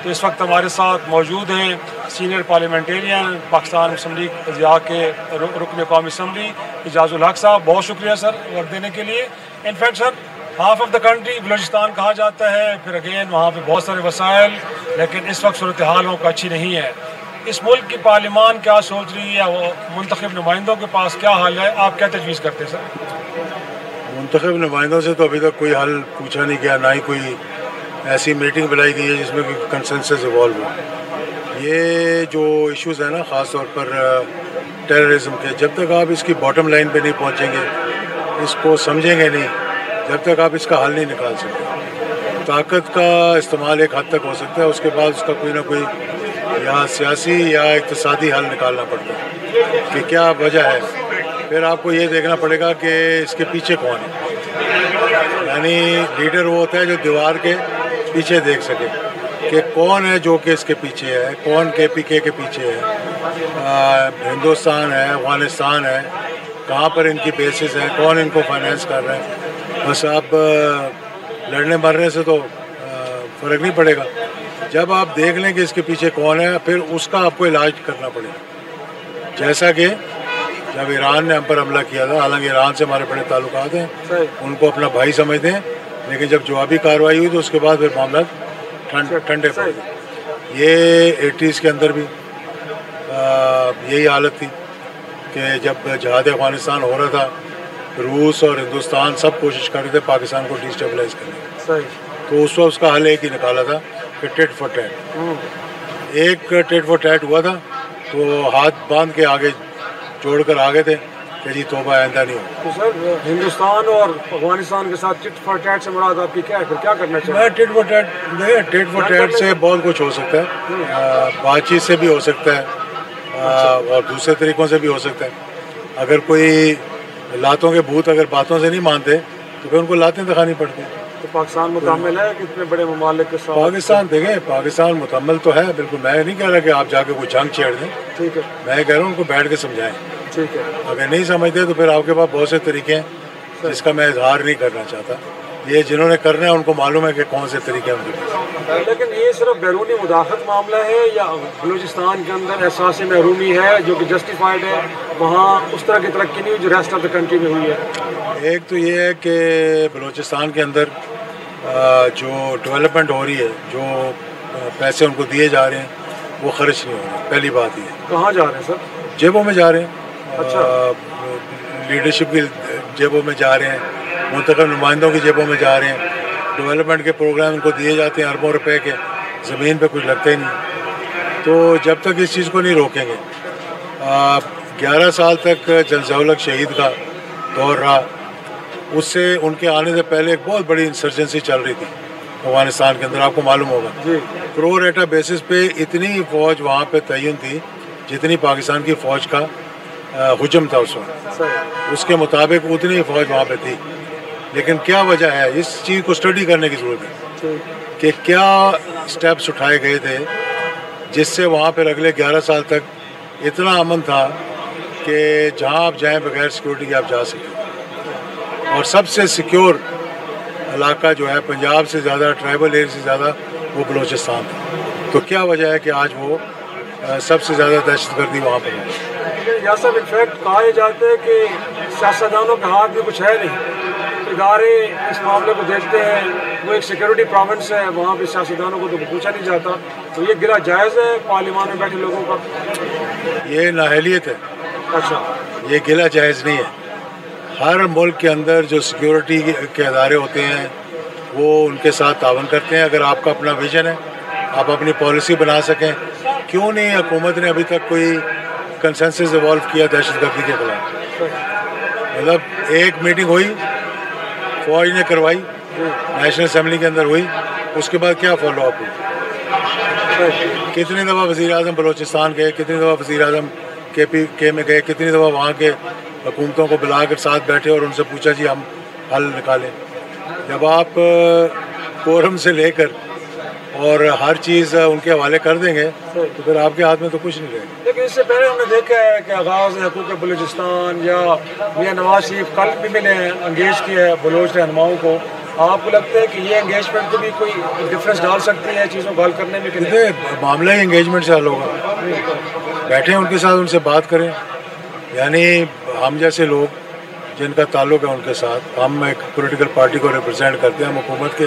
تو اس وقت ہمارے ساتھ موجود ہیں سینئر پارلیمنٹیرین پاکستان مسلم لیگ ضیاء کے رکن قومی اسمبلی اعجاز الحق صاحب. بہت شکریہ سر وقت دینے کے لیے. In fact sir half of the country Balochistan کہا جاتا ہے, پھر اگین وہاں پہ بہت سارے وسائل, لیکن اس وقت صورتحال وہاں اچھی نہیں ہے. اس ملک کی پارلیمان کیا سوچ رہی ہے, وہ منتخب نمائندوں کے پاس کیا حل ہے, آپ کیا تجویز کرتے ہیں سر؟ منتخب نمائندوں سے تو ابھی تک کوئی حل پوچھا نہیں گیا, نہ ہی کوئی ایسی میٹنگ بلائی گئی ہے جس میں کوئی کنسنسس ایوالو ہو. یہ جو ایشوز ہیں نا, خاص طور پر ٹیررزم کے, جب تک آپ اس کی باٹم لائن پہ نہیں پہنچیں گے, اس کو سمجھیں گے نہیں, جب تک آپ اس کا حل نہیں نکال سکتے. طاقت کا استعمال ایک حد تک ہو سکتا ہے, اس کے بعد اس کا کوئی نہ کوئی یا سیاسی یا اقتصادی حل نکالنا پڑتا ہے کہ کیا وجہ ہے. پھر آپ کو یہ دیکھنا پڑے گا کہ اس کے پیچھے کون ہے. یعنی لیڈر وہ ہوتا ہے جو دیوار کے پیچھے دیکھ سکے کہ کون ہے جو کہ اس کے پیچھے ہے, کون KPK کے پیچھے ہے, ہندوستان ہے, افغانستان ہے, کہاں پر ان کی بیسز ہیں, کون ان کو فائنینس کر رہے ہیں. بس آپ لڑنے مرنے سے تو فرق نہیں پڑے گا. جب آپ دیکھ لیں کہ اس کے پیچھے کون ہے, پھر اس کا آپ کو علاج کرنا پڑے گا. جیسا کہ جب ایران نے ہم پر حملہ کیا تھا, حالانکہ ایران سے ہمارے بڑے تعلقات ہیں, ان کو اپنا بھائی سمجھتے ہیں, لیکن جب جوابی کارروائی ہوئی تو اس کے بعد پھر معاملات ٹھنڈے پڑ گئے. یہ 80s کے اندر بھی یہی حالت تھی کہ جب جہاد افغانستان ہو رہا تھا, روس اور ہندوستان سب کوشش کر رہے تھے پاکستان کو ڈیسٹیبلائز کرنے. تو اس وقت اس کا حل ایک ہی نکالا تھا کہ ٹیٹ فار ٹیٹ. ایک ٹیٹ فار ٹیٹ ہوا تھا تو ہاتھ باندھ کے آگے جوڑ کر آگے تھے کہ جی توبہ آئندہ نہیں ہو. تو سر ہندوستان اور افغانستان کے ساتھ ٹیٹ فار ٹیٹ سے مراد آپ کی کیا ہے, پھر کیا کرنا چاہیے؟ ٹیٹ فار ٹیٹ نہیں, ٹیٹ فار ٹیٹ سے بہت کچھ ہو سکتا ہے, بات چیت سے بھی ہو سکتا ہے اور دوسرے طریقوں سے بھی ہو سکتا ہے. اگر کوئی لاتوں کے بھوت اگر باتوں سے نہیں مانتے تو پھر ان کو لاتیں دکھانی پڑتی ہیں. تو پاکستان متحمل ہے کہ اتنے بڑے ممالک کے ساتھ؟ پاکستان دیکھیں, پاکستان متحمل تو ہے بالکل. میں نہیں کہہ رہا کہ آپ جا کے کوئی جنگ چھیڑ دیں, ٹھیک ہے, میں کہہ رہا ہوں ان کو بیٹھ کے سمجھائیں. ٹھیک ہے. اگر نہیں سمجھتے تو پھر آپ کے پاس بہت سے طریقے ہیں جس کا میں اظہار نہیں کرنا چاہتا. یہ جنہوں نے کرنا ہے ان کو معلوم ہے کہ کون سے طریقے ہیں ان کے پاس. لیکن یہ صرف بیرونی مداخلت معاملہ ہے یا بلوچستان کے اندر احساس محرومی ہے جو کہ جسٹیفائڈ ہے, وہاں اس طرح کی ترقی نہیں ہوئی جو ریسٹ آف دا کنٹری میں ہوئی ہے؟ ایک تو یہ ہے کہ بلوچستان کے اندر جو ڈیولپمنٹ ہو رہی ہے, جو پیسے ان کو دیے جا رہے ہیں وہ خرچ نہیں ہو رہے. پہلی بات یہ. کہاں جا رہے ہیں سر؟ جیبوں میں جا رہے ہیں. اچھا. لیڈرشپ کی جیبوں میں جا رہے ہیں, منتخب نمائندوں کی جیبوں میں جا رہے ہیں. ڈیولپمنٹ کے پروگرام ان کو دیے جاتے ہیں اربوں روپے کے, زمین پہ کچھ لگتے ہی نہیں. تو جب تک اس چیز کو نہیں روکیں گے, 11 سال تک جنزول شہید کا دور رہا, اس سے ان کے آنے سے پہلے ایک بہت بڑی انسرجنسی چل رہی تھی افغانستان کے اندر, آپ کو معلوم ہوگا. پرو ریٹا بیسس پہ اتنی فوج وہاں پہ تعین تھی جتنی پاکستان کی فوج کا حجم تھا اس وقت, اس کے مطابق اتنی فوج وہاں پہ تھی. لیکن کیا وجہ ہے, اس چیز کو اسٹڈی کرنے کی ضرورت ہے کہ کیا سٹیپس اٹھائے گئے تھے جس سے وہاں پہ اگلے 11 سال تک اتنا امن تھا کہ جہاں آپ جائیں بغیر سیکورٹی کے آپ جا سکیں. اور سب سے سیکیور علاقہ جو ہے پنجاب سے زیادہ, ٹرائبل ایریا سے زیادہ, وہ بلوچستان تھا. تو کیا وجہ ہے کہ آج وہ سب سے زیادہ دہشت گردی وہاں پہ ہے؟ یا سب انفیکٹ کہا یہ جاتا ہے کہ سیاستدانوں کے ہاتھ میں کچھ ہے نہیں, ادارے اس معاملے کو دیکھتے ہیں, وہ ایک سیکورٹی پروونس ہے, وہاں پہ سیاستدانوں کو تو پوچھا نہیں جاتا. تو یہ گرا جائز ہے پارلیمان میں بیٹھے لوگوں کا؟ یہ نااہلیت ہے. اچھا. یہ گلا جائز نہیں ہے. ہر ملک کے اندر جو سیکورٹی کے ادارے ہوتے ہیں وہ ان کے ساتھ تعاون کرتے ہیں. اگر آپ کا اپنا ویژن ہے, آپ اپنی پالیسی بنا سکیں, کیوں نہیں حکومت نے ابھی تک کوئی کنسنسس ایوالو کیا دہشت گردی کے خلاف؟ مطلب ایک میٹنگ ہوئی, فوج نے کروائی, نیشنل اسمبلی کے اندر ہوئی, اس کے بعد کیا فالو اپ ہوئی؟ کتنی دفعہ وزیر اعظم بلوچستان گئے, کتنی دفعہ وزیر اعظم KPK میں گئے, کتنی دفعہ وہاں کے حکومتوں کو بلا کر ساتھ بیٹھے اور ان سے پوچھا جی ہم حل نکالیں. جب آپ کورم سے لے کر اور ہر چیز ان کے حوالے کر دیں گے تو پھر آپ کے ہاتھ میں تو کچھ نہیں رہے گا. لیکن اس سے پہلے ہم نے دیکھا ہے کہ آغاز حقوق بلوچستان یا میاں نواز شریف کل بھی میں نے انگیج کیا ہے بلوچ رہنماؤں کو, آپ کو لگتا ہے کہ یہ انگیجمنٹ کو بھی کوئی ڈفرینس ڈال سکتی ہے چیزوں کو حل کرنے میں کہ نہیں؟ معاملہ ہی انگیجمنٹ سے حل ہوگا. بیٹھیں ان کے ساتھ, ان سے بات کریں. یعنی ہم جیسے لوگ جن کا تعلق ہے ان کے ساتھ, ہم ایک پولیٹیکل پارٹی کو ریپرزینٹ کرتے ہیں, ہم حکومت کے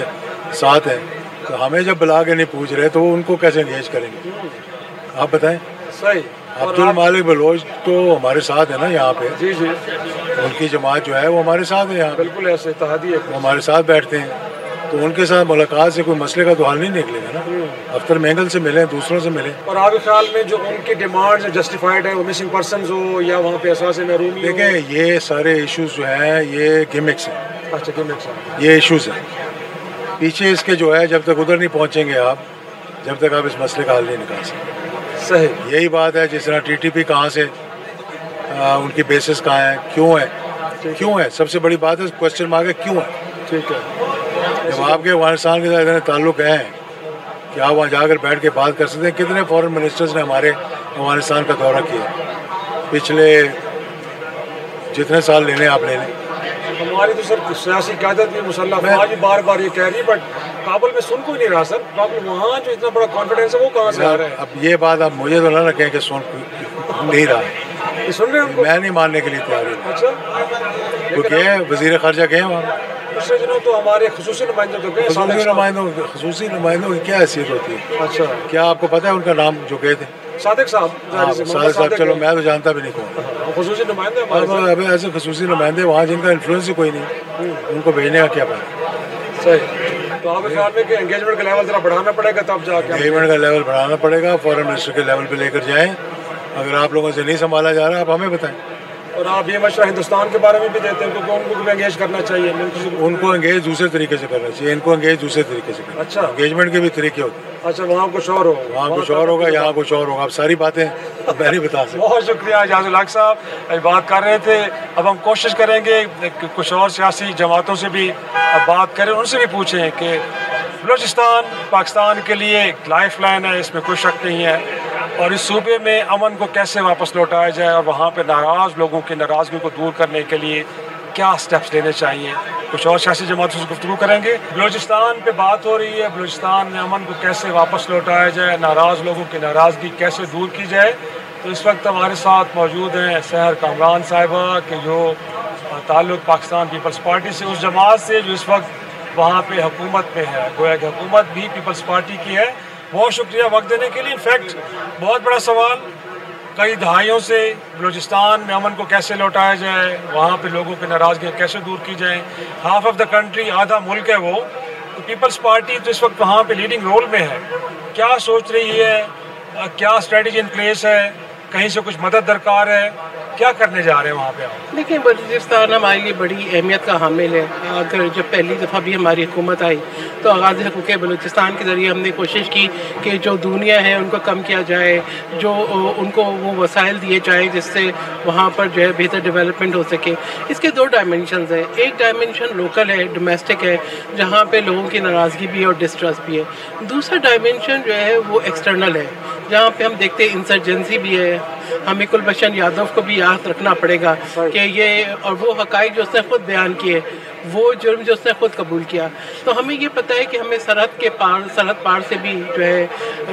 ساتھ ہیں, تو ہمیں جب بلا کے نہیں پوچھ رہے تو ان کو کیسے انگیج کریں گے؟ آپ بتائیں. صحیح. عبدالمالک بلوچ تو ہمارے ساتھ ہے نا یہاں پہ. جی جی, ان کی جماعت جو ہے وہ ہمارے ساتھ ہے یہاں. بالکل ایسے اتحادی ہے, وہ ہمارے ساتھ بیٹھتے ہیں, تو ان کے ساتھ ملاقات سے کوئی مسئلے کا تو حل نہیں نکلے گا نا. اختر مینگل سے ملیں, دوسروں سے ملیں. اور آپ کے خیال میں جو ان کی ڈیمانڈ جسٹیفائڈ ہے, وہ مسنگ پرسنز ہو یا وہاں پہ اثاثے محرومی ہو؟ دیکھیں یہ سارے ایشوز جو ہیں یہ گیمکس ہیں. اچھا, گیمکس ہیں, یہ ایشوز ہیں. پیچھے اس کے جو ہے جب تک ادھر نہیں پہنچیں گے آپ, جب تک آپ اس مسئلے کا حل نہیں نکال سکتے. صحیح. یہی بات ہے, جس طرح ٹی ٹی پی کہاں سے, ان کی بیسس کہاں ہے, کیوں ہے, سب سے بڑی بات ہے کوشچن مارک ہے کیوں ہے. ٹھیک ہے. جب آپ کے افغانستان کے ساتھ اتنے تعلق ہیں کہ آپ وہاں جا کر بیٹھ کے بات کر سکتے ہیں. کتنے فورن منسٹرز نے ہمارے افغانستان کا دورہ کیا پچھلے جتنے سال لینے آپ لے لیں. ہماری تو سر سیاسی قیادت بھی مسلح افواج بھی بار بار یہ کہہ رہی ہے, بٹ کابل میں سن کوئی نہیں رہا سر. کابل وہاں جو اتنا بڑا کانفیڈینس ہے وہ کہاں سے آ رہا ہے؟ اب یہ بات آپ مجھے تو نہ رکھیں کہ سن نہیں رہا. یہ سن رہے ہیں ہم کو؟ میں نہیں ماننے کے لیے تیار ہوں. اچھا, کیونکہ وزیر خارجہ گئے وہاں. دوسرے دنوں تو ہمارے خصوصی نمائندے تو گئے. خصوصی نمائندوں کی کیا حیثیت ہوتی ہے؟ اچھا, کیا آپ کو پتہ ہے ان کا نام جو گئے تھے؟ صادق صاحب. صادق صاحب, چلو میں تو جانتا بھی نہیں کون. خصوصی نمائندے ہمارے. اب ایسے خصوصی نمائندے وہاں جن کا انفلوئنس ہی کوئی نہیں, ان کو بھیجنے کا کیا پتا. صحیح. تو آپ کے خیال میں کہ انگیجمنٹ کا لیول ذرا بڑھانا پڑے گا تب جا کے؟ انگیجمنٹ کا لیول بڑھانا پڑے گا, فورن منسٹر کے لیول پہ لے کر جائیں. اگر آپ لوگوں سے نہیں سنبھالا جا رہا آپ ہمیں بتائیں. اور آپ یہ مشورہ ہندوستان کے بارے میں بھی دیتے ہیں کیونکہ ان کو بھی انگیج کرنا چاہیے. ان کو انگیج دوسرے طریقے سے کرنا چاہیے, ان کو انگیج دوسرے طریقے سے کرنا. اچھا, انگیجمنٹ کے بھی طریقے ہوتے ہیں. اچھا, وہاں کچھ اور ہوگا, وہاں کچھ اور ہوگا, یہاں کچھ اور ہوگا. اب ساری باتیں میں نہیں بتا سکتا. بہت شکریہ اعجاز الحق صاحب, بات کر رہے تھے. اب ہم کوشش کریں گے کچھ اور سیاسی جماعتوں سے بھی بات کریں, ان سے بھی پوچھیں کہ بلوچستان پاکستان کے لیے ایک لائف لائن ہے, اس میں کوئی شک نہیں ہے, اور اس صوبے میں امن کو کیسے واپس لوٹایا جائے اور وہاں پہ ناراض لوگوں کی ناراضگی کو دور کرنے کے لیے کیا سٹیپس لینے چاہیے. کچھ اور سیاسی جماعتوں سے گفتگو کریں گے. بلوچستان پہ بات ہو رہی ہے, بلوچستان میں امن کو کیسے واپس لوٹایا جائے, ناراض لوگوں کی ناراضگی کیسے دور کی جائے. تو اس وقت ہمارے ساتھ موجود ہیں سحر کامران صاحبہ کہ جو تعلق پاکستان پیپلز پارٹی سے, اس جماعت سے جو اس وقت وہاں پہ حکومت میں ہے. گویا کہ حکومت بھی پیپلز پارٹی کی ہے. بہت شکریہ وقت دینے کے لیے. انفیکٹ بہت بڑا سوال, کئی دہائیوں سے بلوچستان میں امن کو کیسے لوٹایا جائے, وہاں پہ لوگوں کی ناراضگیاں کیسے دور کی جائیں. ہاف آف دا کنٹری, آدھا ملک ہے وہ, تو پیپلز پارٹی تو اس وقت وہاں پہ لیڈنگ رول میں ہے. کیا سوچ رہی ہے, کیا اسٹریٹجی ان پلیس ہے, کہیں سے کچھ مدد درکار ہے, کیا کرنے جا رہے ہیں وہاں پہ آپ؟ دیکھیں, بلوچستان ہمارے لیے بڑی اہمیت کا حامل ہے. اگر جب پہلی دفعہ بھی ہماری حکومت آئی تو آغاز حقوق بلوچستان کے ذریعے ہم نے کوشش کی کہ جو دنیا ہے ان کو کم کیا جائے, جو ان کو وہ وسائل دیے جائیں جس سے وہاں پر جو ہے بہتر ڈیولپمنٹ ہو سکے. اس کے دو ڈائمینشنز ہیں. ایک ڈائمینشن لوکل ہے, ڈومیسٹک ہے, جہاں پہ لوگوں کی ناراضگی بھی ہے اور ڈسٹرس بھی ہے. دوسرا ڈائمینشن جو ہے وہ ایکسٹرنل ہے, جہاں پہ ہم دیکھتے ہیں انسرجنسی بھی ہے. ہمیں کلبھشن یادو کو بھی یاد رکھنا پڑے گا کہ یہ اور وہ حقائق جو اس نے خود بیان کیے, وہ جرم جو اس نے خود قبول کیا. تو ہمیں یہ پتہ ہے کہ ہمیں سرحد پار سے بھی جو ہے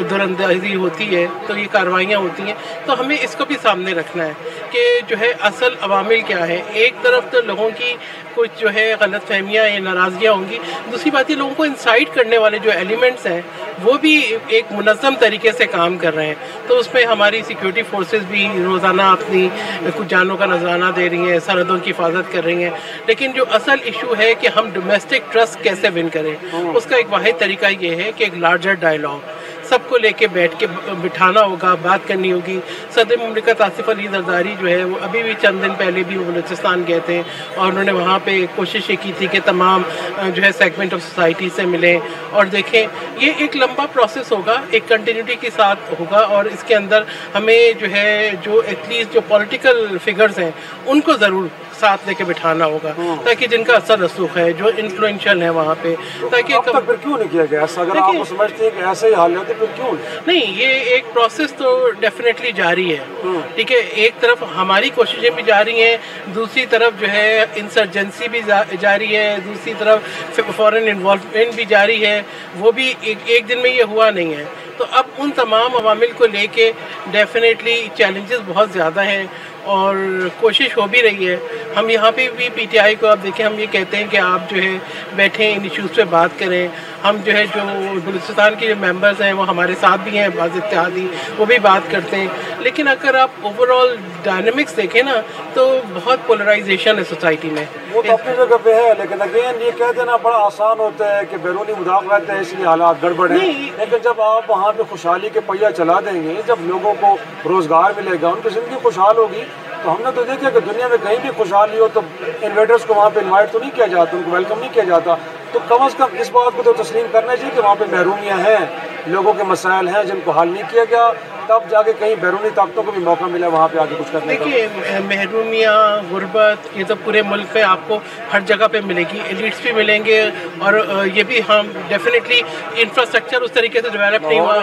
دراندازی ہوتی ہے, تو یہ کارروائیاں ہوتی ہیں. تو ہمیں اس کو بھی سامنے رکھنا ہے کہ جو ہے اصل عوامل کیا ہے. ایک طرف تو لوگوں کی کچھ جو ہے غلط فہمیاں یا ناراضگیاں ہوں گی, دوسری بات یہ لوگوں کو انسائٹ کرنے والے جو ایلیمنٹس ہیں وہ بھی ایک منظم طریقے سے کام کر رہے ہیں. تو اس میں ہماری سیکیورٹی فورسز بھی روزانہ اپنی کچھ جانوں کا نذرانہ دے رہی ہیں, سرحدوں کی حفاظت کر رہی ہیں. لیکن جو اصل ایشو ہے کہ ہم ڈومیسٹک ٹرسٹ کیسے ون کریں, اس کا ایک واحد طریقہ یہ ہے کہ ایک لارجر ڈائلاگ سب کو لے کے بیٹھ کے بٹھانا ہوگا, بات کرنی ہوگی. صدر مملکت آصف علی زرداری جو ہے وہ ابھی بھی چند دن پہلے بھی وہ بلوچستان گئے تھے اور انہوں نے وہاں پہ کوشش یہ کی تھی کہ تمام جو ہے سیگمنٹ آف سوسائٹی سے ملیں اور دیکھیں. یہ ایک لمبا پروسیس ہوگا, ایک کنٹینیوٹی کے ساتھ ہوگا, اور اس کے اندر ہمیں جو ہے جو ایٹ لیسٹ جو پولیٹیکل فگرز ہیں ان کو ضرور ساتھ لے کے بٹھانا ہوگا تاکہ جن کا اثر رسوخ ہے جو انفلوئنشل ہے وہاں پہ، تاکہ اب تک پھر کیوں نہیں کیا گیا؟ اگر آپ سمجھتے ہیں کہ ایسے ہی حال ہے تو پھر کیوں نہیں؟ یہ ایک پروسیس تو ڈیفینیٹلی جاری ہے، ٹھیک ہے. ایک طرف ہماری کوششیں بھی جاری ہیں، دوسری طرف جو ہے انسرجنسی بھی جاری ہے، دوسری طرف فورن انوالومنٹ بھی جاری ہے، وہ بھی ایک دن میں یہ ہوا نہیں ہے. تو اب ان تمام عوامل کو لے کے ڈیفینیٹلی چیلنجز بہت زیادہ ہیں اور کوشش ہو بھی رہی ہے. ہم یہاں پہ بھی پی ٹی آئی کو آپ دیکھیں، ہم یہ کہتے ہیں کہ آپ جو ہے بیٹھیں، ان ایشوز پہ بات کریں. ہم جو ہے جو بلوچستان کے جو ممبرز ہیں وہ ہمارے ساتھ بھی ہیں، بعض اتحادی وہ بھی بات کرتے ہیں. لیکن اگر آپ اوور آل ڈائنمکس دیکھیں نا تو بہت پولرائزیشن ہے سوسائٹی میں. وہ تو اپنی جگہ پہ ہے، لیکن اگین یہ کہہ دینا بڑا آسان ہوتا ہے کہ بیرونی مداخلت ہے اس لیے حالات گڑبڑ ہیں. لیکن جب آپ وہاں پہ خوشحالی کے پہیہ چلا دیں گے، جب لوگوں کو روزگار ملے گا، ان کی زندگی خوشحال ہوگی. تو ہم نے تو دیکھا کہ دنیا میں کہیں بھی خوشحالی ہو تو انویٹرز کو وہاں پہ انوائٹ تو نہیں کیا جاتا، ان کو ویلکم نہیں کیا جاتا. تو کم از کم اس بات کو تو تسلیم کرنا چاہیے کہ وہاں پہ محرومیاں ہیں، لوگوں کے مسائل ہیں جن کو حل نہیں کیا گیا. تب جا کے کہیں بیرونی طاقتوں کو بھی موقع ملا وہاں پہ آگے کچھ کرنے کا. دیکھیے محرومیاں، غربت، یہ تو پورے ملک پہ آپ کو ہر جگہ پہ ملے گی. ایلیٹس بھی ملیں گے اور یہ بھی ہم ڈیفینیٹلی انفراسٹرکچر اس طریقے سے ڈیولپ نہیں ہوا.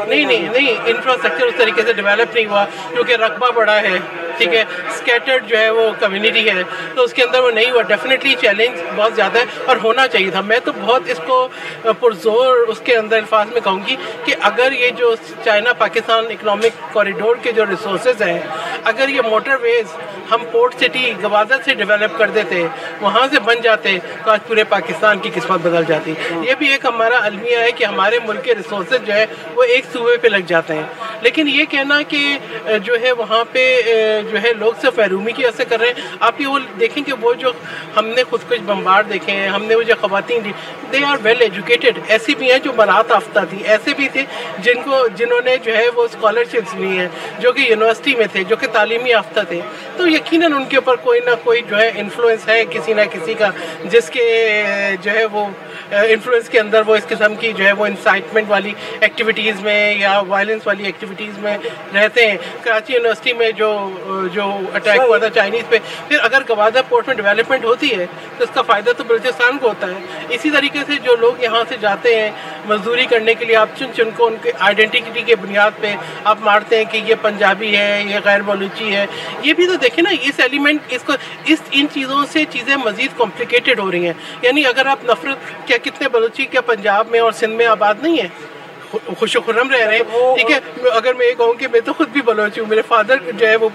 نہیں انفراسٹرکچر اس طریقے سے ڈیولپ نہیں ہوا کیونکہ رقبہ بڑا ہے، ٹھیک ہے، اسکیٹرڈ جو ہے وہ کمیونٹی ہے تو اس کے اندر وہ نہیں ہوا. ڈیفینیٹلی چیلنج بہت زیادہ ہے اور ہونا چاہیے تھا. میں تو بہت اس کو پرزور اس کے اندر الفاظ میں کہوں گی کہ اگر یہ جو چائنا پاکستان اکنامک کوریڈور کے جو ریسورسز ہیں، اگر یہ موٹر ویز ہم پورٹ سٹی گوادر سے ڈیولپ کر دیتے، وہاں سے بن جاتے تو آج پورے پاکستان کی قسمت بدل جاتی. یہ بھی ایک ہمارا المیہ ہے کہ ہمارے ملک کے ریسورسز جو ہے وہ ایک صوبے پہ لگ جاتے ہیں. لیکن یہ کہنا کہ جو ہے وہاں پہ جو ہے لوگ صرف محرومی کی وجہ سے کر رہے ہیں. آپ یہ وہ دیکھیں کہ وہ جو ہم نے خود کچھ بمبار دیکھے ہیں، ہم نے وہ جو خواتین دے آر ویل ایجوکیٹڈ، ایسی بھی ہیں جو برات یافتہ تھیں، ایسے بھی تھے جنہوں نے جو ہے وہ اسکالرشپس لی ہیں، جو کہ یونیورسٹی میں تھے، جو کہ تعلیمی یافتہ تھے. تو یقیناً ان کے اوپر کوئی نہ کوئی جو ہے انفلوئنس ہے کسی نہ کسی کا، جس کے جو ہے وہ انفلوئنس کے اندر وہ اس قسم کی جو ہے وہ انسائٹمنٹ والی ایکٹیویٹیز میں یا وائلنس والی ایکٹیویٹیز میں رہتے ہیں. کراچی یونیورسٹی میں جو اٹیک ہوا تھا چائنیز پہ، پھر اگر گوادر پورٹ میں ڈیولپمنٹ ہوتی ہے تو اس کا فائدہ تو بلوچستان کو ہوتا ہے. اسی طریقے سے جو لوگ یہاں سے جاتے ہیں مزدوری کرنے کے لیے، آپ چن کو ان کے آئیڈینٹی کے بنیاد پہ آپ مارتے ہیں کہ یہ پنجابی ہے، یہ غیر بلوچی ہے. یہ بھی تو دیکھیں نا، اس ایلیمنٹ ان چیزوں سے چیزیں مزید کمپلیکیٹڈ ہو رہی ہیں. یعنی اگر آپ نفرت، کیا کتنے بلوچی کیا پنجاب میں اور سندھ میں آباد نہیں ہیں، خوش و خرم رہ رہے ہیں، ٹھیک ہے. اگر میں یہ کہوں کہ میں تو خود بھی بلوچ ہوں، میرے فادر جو ہے وہ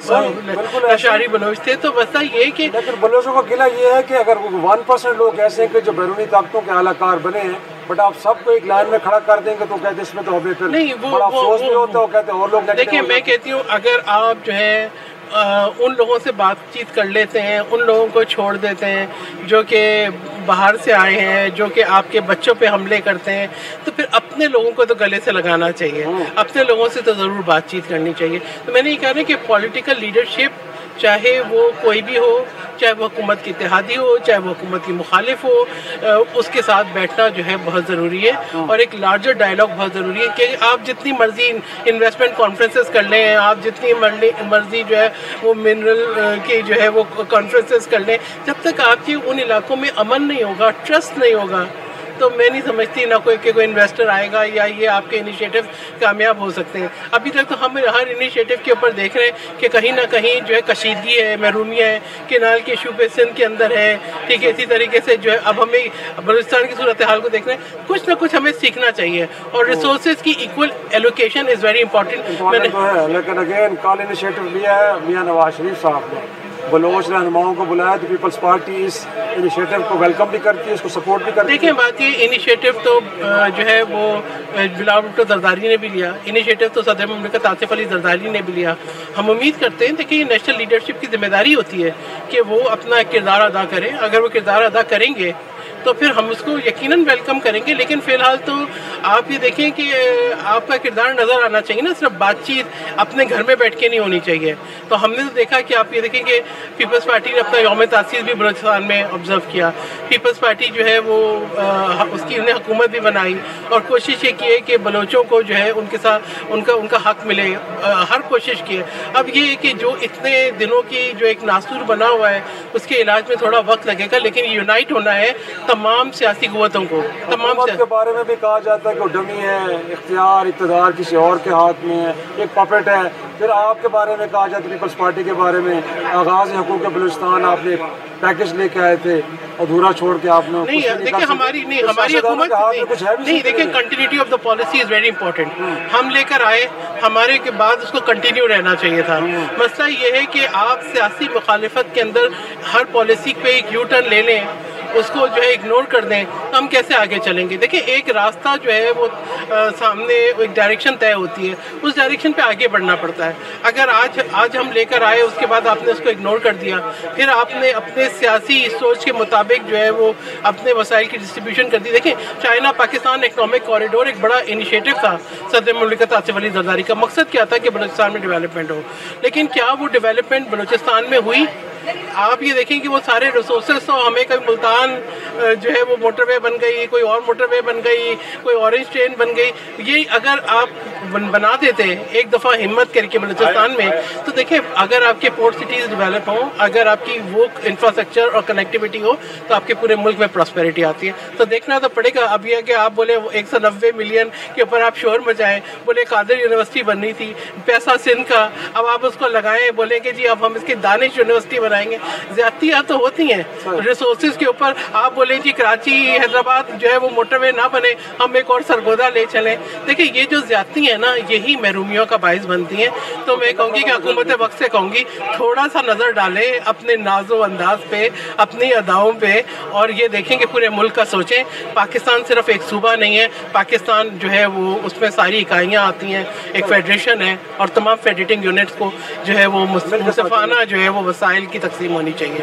اشعری بلوچ تھے. تو بس یہ کہ لیکن بلوچوں کا قلعہ یہ ہے کہ اگر 1% لوگ ایسے ہیں کہ جو بیرونی طاقتوں کے اعلی کار بنے ہیں، بٹ آپ سب کو ایک لائن میں کھڑا کر دیں گے تو کہتے اس میں تو ہمیں پھر بڑا افسوس بھی ہوتا ہے. کہتے اور لوگ دیکھیں، میں کہتی ہوں اگر آپ جو ہے ان لوگوں سے بات چیت کر لیتے ہیں، ان لوگوں کو چھوڑ دیتے ہیں جو کہ باہر سے آئے ہیں، جو کہ آپ کے بچوں پہ حملے کرتے ہیں، تو پھر اپنے لوگوں کو تو گلے سے لگانا چاہیے، اپنے لوگوں سے تو ضرور بات چیت کرنی چاہیے. تو میں نے یہ کہا نا کہ پولیٹیکل لیڈرشپ چاہے وہ کوئی بھی ہو، چاہے وہ حکومت کی اتحادی ہو، چاہے وہ حکومت کی مخالف ہو، اس کے ساتھ بیٹھنا جو ہے بہت ضروری ہے. اور ایک لارجر ڈائلاگ بہت ضروری ہے کہ آپ جتنی مرضی انویسٹمنٹ کانفرنسز کر لیں، آپ جتنی مرضی جو ہے وہ منرل کی جو ہے وہ کانفرنسز کر لیں، جب تک آپ کی ان علاقوں میں امن نہیں ہوگا، ٹرسٹ نہیں ہوگا، تو میں نہیں سمجھتی نہ کوئی انویسٹر آئے گا یا یہ آپ کے انیشیٹو کامیاب ہو سکتے ہیں. ابھی تک تو ہم ہر انیشیٹو کے اوپر دیکھ رہے ہیں کہ کہیں نہ کہیں جو ہے کشیدگی ہے، محرومیاں ہے، کینال کے ایشو پہ سندھ کے اندر ہے، ٹھیک ہے. اسی طریقے سے جو ہے اب ہمیں بلوچستان کی صورتحال کو دیکھ رہے ہیں، کچھ نہ کچھ ہمیں سیکھنا چاہیے اور ریسورسز کی equal allocation is very important. لیکن اگین کال انیشیٹو لیا ہے میاں نواز شریف صاحب نے، بلوچ رہنماؤں کو بلایا تو پیپلز پارٹی اس انیشیٹو کو ویلکم بھی کرتی ہے، اس کو سپورٹ بھی کرتی ہے. دیکھیں بات یہ انیشیٹو تو جو ہے وہ بلاول بھٹو زرداری نے بھی لیا، انیشیٹو تو صدر مملکت آصف علی زرداری نے بھی لیا. ہم امید کرتے ہیں کہ یہ نیشنل لیڈرشپ کی ذمہ داری ہوتی ہے کہ وہ اپنا کردار ادا کریں. اگر وہ کردار ادا کریں گے تو پھر ہم اس کو یقیناً ویلکم کریں گے. لیکن فی الحال تو آپ یہ دیکھیں کہ آپ کا کردار نظر آنا چاہیے نا, صرف بات چیت اپنے گھر میں بیٹھ کے نہیں ہونی چاہیے. تو ہم نے تو دیکھا کہ آپ یہ دیکھیں کہ پیپلز پارٹی نے اپنا یوم تاسیس بھی بلوچستان میں آبزرو کیا. پیپلز پارٹی جو ہے وہ اس کی انہیں حکومت بھی بنائی اور کوشش یہ کی ہے کہ بلوچوں کو جو ہے ان کے ساتھ ان کا حق ملے, ہر کوشش کی ہے. اب یہ ہے کہ جو اتنے دنوں کی جو ایک ناسور بنا ہوا ہے اس کے علاج میں تھوڑا وقت لگے گا, لیکن یونائٹ ہونا ہے تمام سیاسی قوتوں کو. تمام کے بارے میں بھی کہا جاتا ہے کہ وہ ڈمی ہے, اختیار اقتدار کسی اور کے ہاتھ میں ہے, ایک پپٹ ہے. پھر آپ کے بارے میں کہا جاتا ہے پیپلز پارٹی کے بارے میں آغاز حقوق بلوچستان آپ نے پیکج لے کے آئے تھے, ادھورا چھوڑ کے آپ نے. نہیں دیکھیں ہماری حکومت نہیں, دیکھیں continuity of the policy is very important. ہم لے کر آئے, ہمارے کے بعد اس کو کنٹینیو رہنا چاہیے تھا. مسئلہ یہ ہے کہ آپ سیاسی مخالفت کے اندر ہر پالیسی پہ ایک یو ٹرن لے لیں, اس کو جو ہے اگنور کر دیں, تو ہم کیسے آگے چلیں گے؟ دیکھیں ایک راستہ جو ہے وہ سامنے ایک ڈائریکشن طے ہوتی ہے, اس ڈائریکشن پہ آگے بڑھنا پڑتا ہے. اگر آج ہم لے کر آئے, اس کے بعد آپ نے اس کو اگنور کر دیا, پھر آپ نے اپنے سیاسی سوچ کے مطابق جو ہے وہ اپنے وسائل کی ڈسٹریبیوشن کر دی. دیکھیں چائنا پاکستان اکنامک کوریڈور ایک بڑا انیشیٹو تھا صدر مملکت آصف علی زرداری کا. مقصد کیا تھا کہ بلوچستان میں ڈیولپمنٹ ہو, لیکن کیا وہ ڈیولپمنٹ بلوچستان میں ہوئی؟ آپ یہ دیکھیں کہ وہ سارے ریسورسز تو ہمیں کبھی ملتان جو ہے وہ موٹر وے بن گئی, کوئی اور موٹر وے بن گئی, کوئی اورنج ٹرین بن گئی. یہ اگر آپ بنا دیتے ایک دفعہ ہمت کر کے بلوچستان میں, تو دیکھیں اگر آپ کے پورٹ سٹیز ڈیولپ ہوں, اگر آپ کی وہ انفراسٹرکچر اور کنیکٹیوٹی ہو, تو آپ کے پورے ملک میں پراسپیرٹی آتی ہے. تو دیکھنا تو پڑے گا. اب یہ کہ آپ بولے 190 ملین کے اوپر آپ شور مچائیں, بولے قادر یونیورسٹی بننی تھی, پیسہ سندھ کا, اب آپ اس کو لگائیں, بولیں کہ جی اب ہم اس کی دانش یونیورسٹی بنائیں گے. زیادتیاں تو ہوتی ہیں ریسورسز کے اوپر. آپ بولیں جی کراچی حیدرآباد جو ہے وہ موٹر وے نہ بنے, ہم ایک اور سرگودا لے چلیں. دیکھیں یہ جو زیادتی ہیں نا, یہی محرومیوں کا باعث بنتی ہیں. تو میں کہوں گی کہ حکومت وقت سے کہوں گی تھوڑا سا نظر ڈالیں اپنے ناز و انداز پہ, اپنی اداؤں پہ, اور یہ دیکھیں کہ پورے ملک کا سوچیں. پاکستان صرف ایک صوبہ نہیں ہے, پاکستان جو ہے وہ اس میں ساری اکائیاں آتی ہیں, ایک فیڈریشن ہے, اور تمام فیڈریٹنگ یونٹس کو جو ہے وہ منصفانہ جو ہے وہ وسائل کی تقسیم ہونی چاہیے.